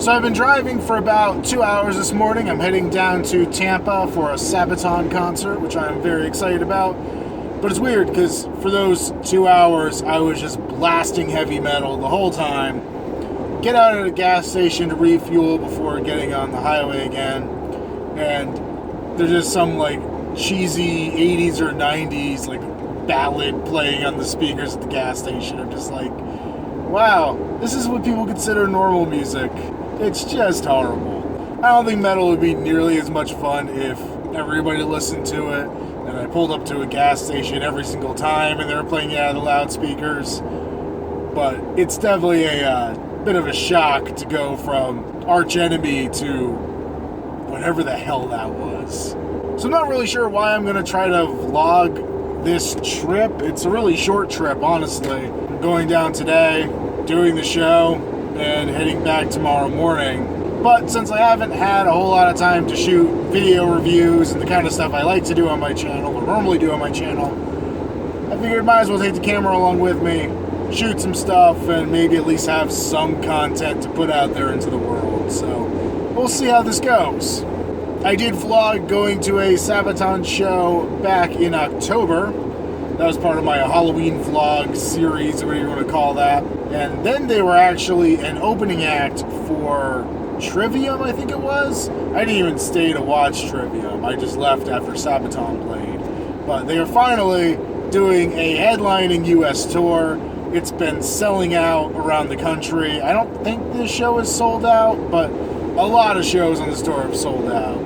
So I've been driving for about 2 hours this morning. I'm heading down to Tampa for a Sabaton concert, which I'm very excited about. But it's weird because for those 2 hours, I was just blasting heavy metal the whole time. Get out at a gas station to refuel before getting on the highway again. And there's just some like cheesy 80s or 90s like ballad playing on the speakers at the gas station. I'm just like, wow, this is what people consider normal music. It's just horrible. I don't think metal would be nearly as much fun if everybody listened to it and I pulled up to a gas station every single time and they were playing it out of the loudspeakers. But it's definitely a bit of a shock to go from Arch Enemy to whatever the hell that was. So I'm not really sure why I'm going to try to vlog this trip. It's a really short trip, honestly. I'm going down today, doing the show, and heading back tomorrow morning. But since I haven't had a whole lot of time to shoot video reviews and the kind of stuff I like to do on my channel, or normally do on my channel, I figured I might as well take the camera along with me, shoot some stuff, and maybe at least have some content to put out there into the world. So we'll see how this goes. I did vlog going to a Sabaton show back in October. That was part of my Halloween vlog series, or whatever you want to call that. And then they were actually an opening act for Trivium, I think it was. I didn't even stay to watch Trivium. I just left after Sabaton played. But they are finally doing a headlining US tour. It's been selling out around the country. I don't think this show is sold out, but a lot of shows on this tour have sold out.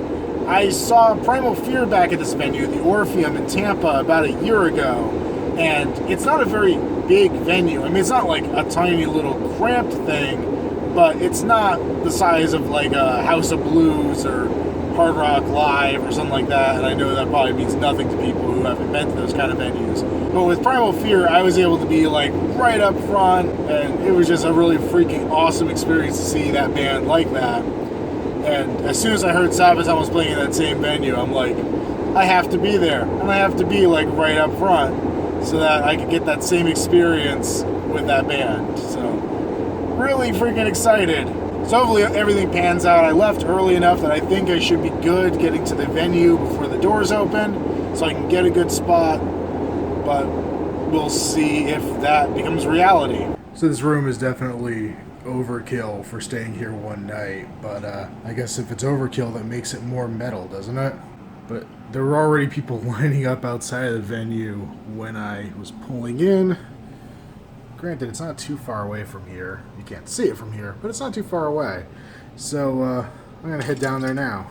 I saw Primal Fear back at this venue, the Orpheum in Tampa, about a year ago, and it's not a very big venue. I mean, it's not like a tiny little cramped thing, but it's not the size of like a House of Blues or Hard Rock Live or something like that, and I know that probably means nothing to people who haven't been to those kind of venues. But with Primal Fear, I was able to be like right up front, and it was just a really freaking awesome experience to see that band like that. And as soon as I heard Sabaton was playing in that same venue, I'm like, I have to be there. And I have to be like right up front so that I could get that same experience with that band. So really freaking excited. So hopefully everything pans out. I left early enough that I think I should be good getting to the venue before the doors open so I can get a good spot. But we'll see if that becomes reality. So this room is definitely overkill for staying here one night, but I guess if it's overkill, that makes it more metal, doesn't it? But there were already people lining up outside of the venue when I was pulling in. Granted, it's not too far away from here. You can't see it from here, but it's not too far away. So I'm gonna head down there now.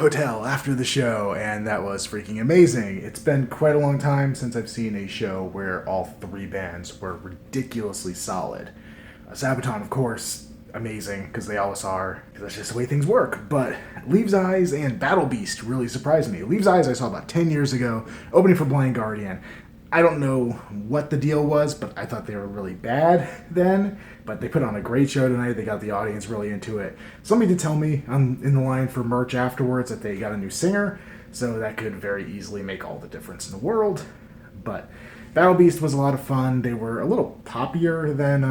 hotel after the show, and that was freaking amazing. It's been quite a long time since I've seen a show where all three bands were ridiculously solid. Sabaton, of course, amazing, because they always are, because that's just the way things work. But Leaves Eyes and Battle Beast really surprised me. Leaves Eyes I saw about 10 years ago, opening for Blind Guardian. I don't know what the deal was, but I thought they were really bad then. But they put on a great show tonight. They got the audience really into it. Somebody did tell me in the line for merch afterwards that they got a new singer, so that could very easily make all the difference in the world. But Battle Beast was a lot of fun. They were a little poppier than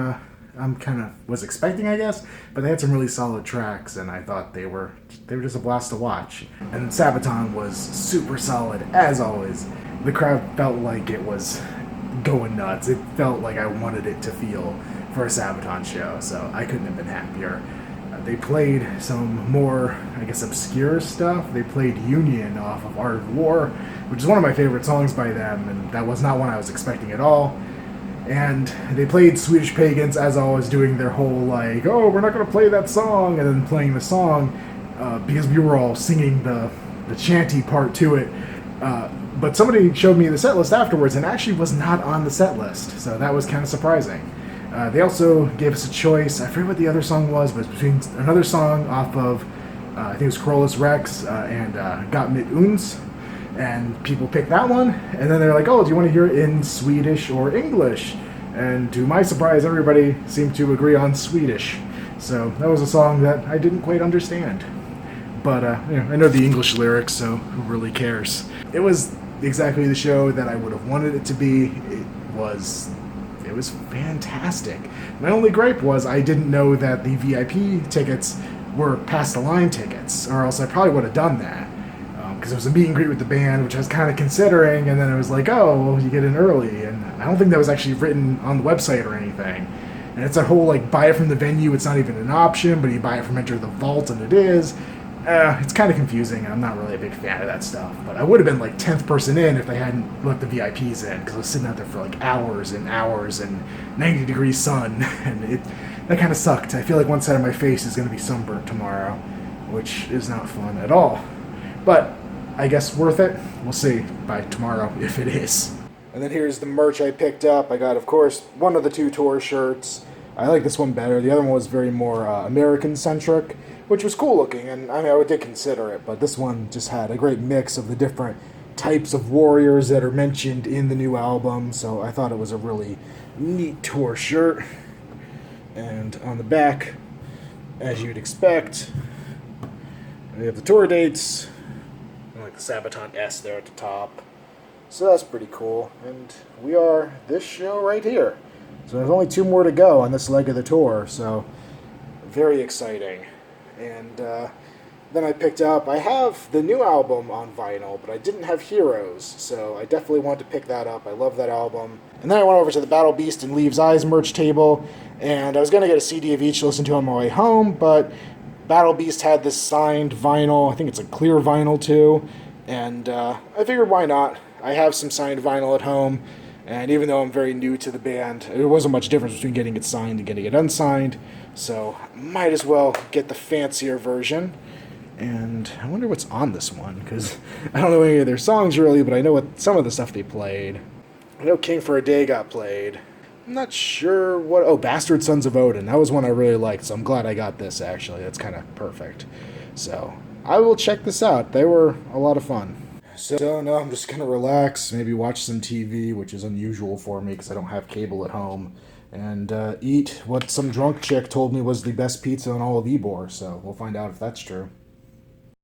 I'm kind of was expecting, I guess, but they had some really solid tracks, and I thought they were just a blast to watch. And Sabaton was super solid as always. The crowd felt like it was going nuts. It felt like I wanted it to feel for a Sabaton show, so I couldn't have been happier. They played some more, I guess, obscure stuff. They played Union off of Art of War, which is one of my favorite songs by them, and that was not one I was expecting at all. And they played Swedish Pagans, as always, doing their whole, like, oh, we're not going to play that song, and then playing the song, because we were all singing the chanty part to it. But somebody showed me the set list afterwards, and actually was not on the set list, so that was kind of surprising. They also gave us a choice. I forget what the other song was, but it's between another song off of, I think it was Corollas Rex and Got Mit Uns. And people picked that one, and then they're like, oh, do you want to hear it in Swedish or English? And to my surprise, everybody seemed to agree on Swedish. So that was a song that I didn't quite understand. But I know the English lyrics, so who really cares? It was exactly the show that I would have wanted it to be. It was fantastic. My only gripe was I didn't know that the VIP tickets were past the line tickets, or else I probably would have done that. Because it was a meet and greet with the band, which I was kind of considering, and then it was like, oh, well, you get in early, and I don't think that was actually written on the website or anything. And it's a whole, like, buy it from the venue, it's not even an option, but you buy it from Enter the Vault, and it is. It's kind of confusing, and I'm not really a big fan of that stuff. But I would have been, like, 10th person in if they hadn't let the VIPs in, because I was sitting out there for, like, hours and hours and 90-degree sun, and that kind of sucked. I feel like one side of my face is going to be sunburnt tomorrow, which is not fun at all. But I guess worth it. We'll see by tomorrow if it is. And then here's the merch I picked up. I got, of course, one of the two tour shirts. I like this one better. The other one was very more American-centric, which was cool looking, and I mean, I did consider it, but this one just had a great mix of the different types of warriors that are mentioned in the new album, so I thought it was a really neat tour shirt. And on the back, as you'd expect, we have the tour dates, like the Sabaton S there at the top. So that's pretty cool. And we are this show right here. So there's only 2 more to go on this leg of the tour, so very exciting. And then I have the new album on vinyl, but I didn't have Heroes, so I definitely want to pick that up. I love that album. And then I went over to the Battle Beast and Leaves Eyes merch table, and I was going to get a CD of each to listen to on my way home, but Battle Beast had this signed vinyl. I think it's a clear vinyl too, and I figured why not. I have some signed vinyl at home, and even though I'm very new to the band, there wasn't much difference between getting it signed and getting it unsigned, so might as well get the fancier version. And I wonder what's on this one, because I don't know any of their songs really, but I know what some of the stuff they played. I know King for a Day got played. I'm not sure what... Oh, Bastard Sons of Odin. That was one I really liked, so I'm glad I got this, actually. That's kind of perfect. So, I will check this out. They were a lot of fun. So, now I'm just going to relax, maybe watch some TV, which is unusual for me because I don't have cable at home, and eat what some drunk chick told me was the best pizza in all of Ybor, so we'll find out if that's true.